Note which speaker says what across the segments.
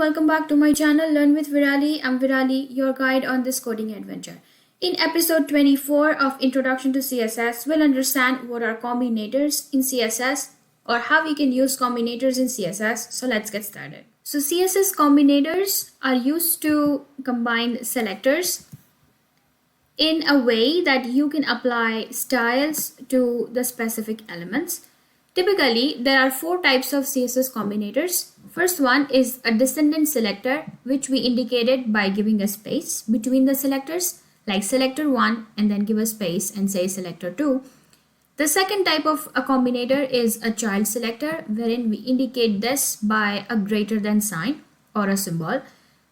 Speaker 1: welcome back to my channel Learn with Virali. I'm Virali, your guide on this coding adventure. In episode 24 of Introduction to CSS, we'll understand what are combinators in CSS or how we can use combinators in CSS. So let's get started. So CSS combinators are used to combine selectors in a way that you can apply styles to the specific elements. Typically, there are four types of CSS combinators. First one is a descendant selector, which we indicated by giving a space between the selectors, like selector 1 and then give a space and say selector 2. The second type of a combinator is a child selector, wherein we indicate this by a greater than sign or a symbol.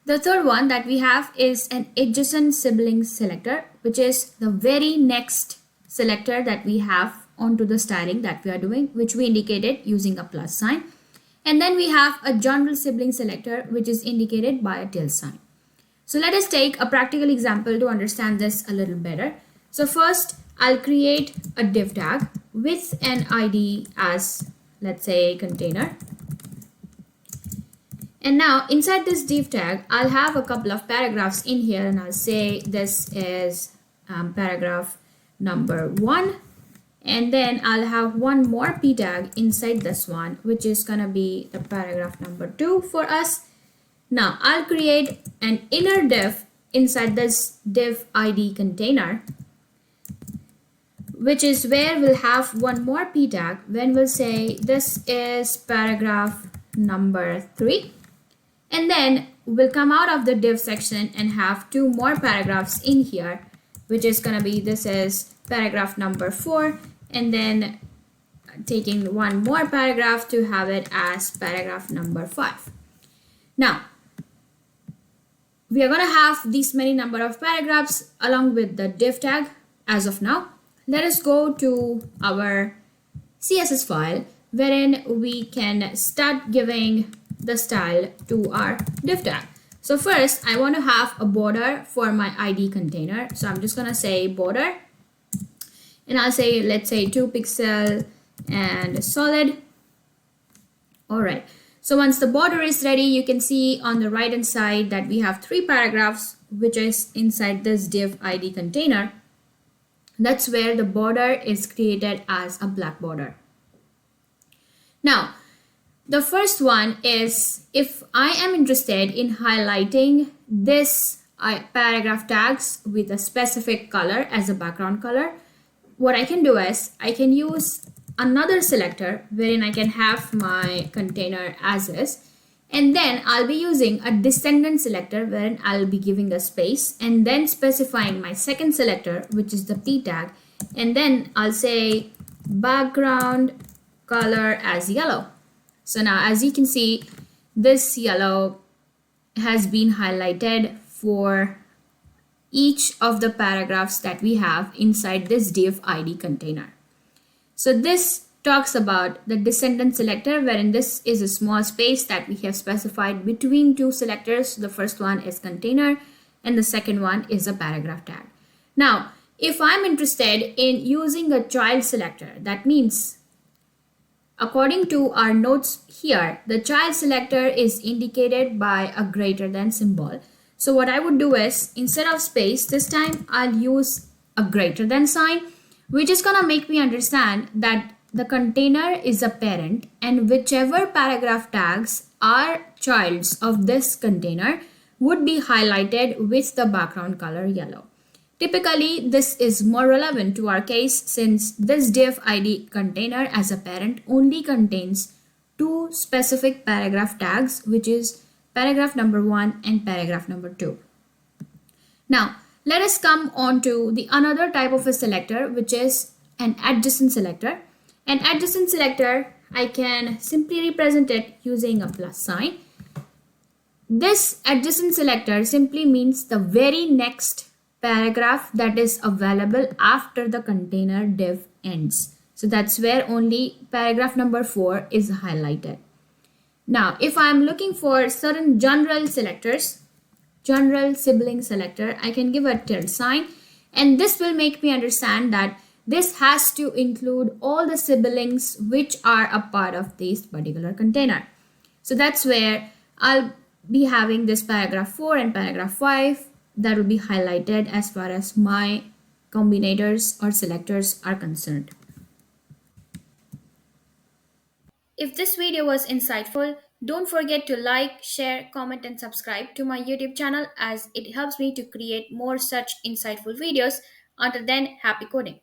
Speaker 1: The third one that we have is an adjacent sibling selector, which is the very next selector that we have onto the styling that we are doing, which we indicated using a plus sign. And then we have a general sibling selector, which is indicated by a tilde sign. So let us take a practical example to understand this a little better. So first, I'll create a div tag with an ID as, let's say, container. And now inside this div tag, I'll have a couple of paragraphs in here, and I'll say this is paragraph number 1. And then I'll have one more p tag inside this one, which is gonna be the paragraph number 2 for us. Now I'll create an inner div inside this div ID container, which is where we'll have one more p tag when we'll say this is paragraph number 3. And then we'll come out of the div section and have two more paragraphs in here, which is gonna be this is paragraph number 4, and then taking one more paragraph to have it as paragraph number 5. Now, we are going to have this many number of paragraphs along with the div tag as of now. Let us go to our CSS file, wherein we can start giving the style to our div tag. So first, I want to have a border for my ID container. So I'm just going to say border. And I'll say, let's say 2 pixel and solid. All right. So once the border is ready, you can see on the right hand side that we have 3 paragraphs, which is inside this div ID container. That's where the border is created as a black border. Now, the first one is if I am interested in highlighting this paragraph tags with a specific color as a background color, what I can do is I can use another selector wherein I can have my container as is, and then I'll be using a descendant selector wherein I'll be giving a space and then specifying my second selector, which is the p tag, and then I'll say background color as yellow. So now as you can see, this yellow has been highlighted for each of the paragraphs that we have inside this div ID container. So this talks about the descendant selector, wherein this is a small space that we have specified between two selectors. The first one is container and the second one is a paragraph tag. Now, if I'm interested in using a child selector, that means according to our notes here, the child selector is indicated by a greater than symbol. So what I would do is, instead of space, this time I'll use a greater than sign, which is gonna make me understand that the container is a parent and whichever paragraph tags are childs of this container would be highlighted with the background color yellow. Typically, this is more relevant to our case since this div ID container as a parent only contains 2 specific paragraph tags, which is paragraph number 1 and paragraph number 2. Now, let us come on to the another type of a selector, which is an adjacent selector. An adjacent selector, I can simply represent it using a plus sign. This adjacent selector simply means the very next paragraph that is available after the container div ends. So that's where only paragraph number 4 is highlighted. Now, if I'm looking for certain general selectors, general sibling selector, I can give a tilde sign, and this will make me understand that this has to include all the siblings which are a part of this particular container. So that's where I'll be having this paragraph 4 and paragraph 5 that will be highlighted as far as my combinators or selectors are concerned. If this video was insightful, don't forget to like, share, comment, and subscribe to my YouTube channel as it helps me to create more such insightful videos. Until then, happy coding.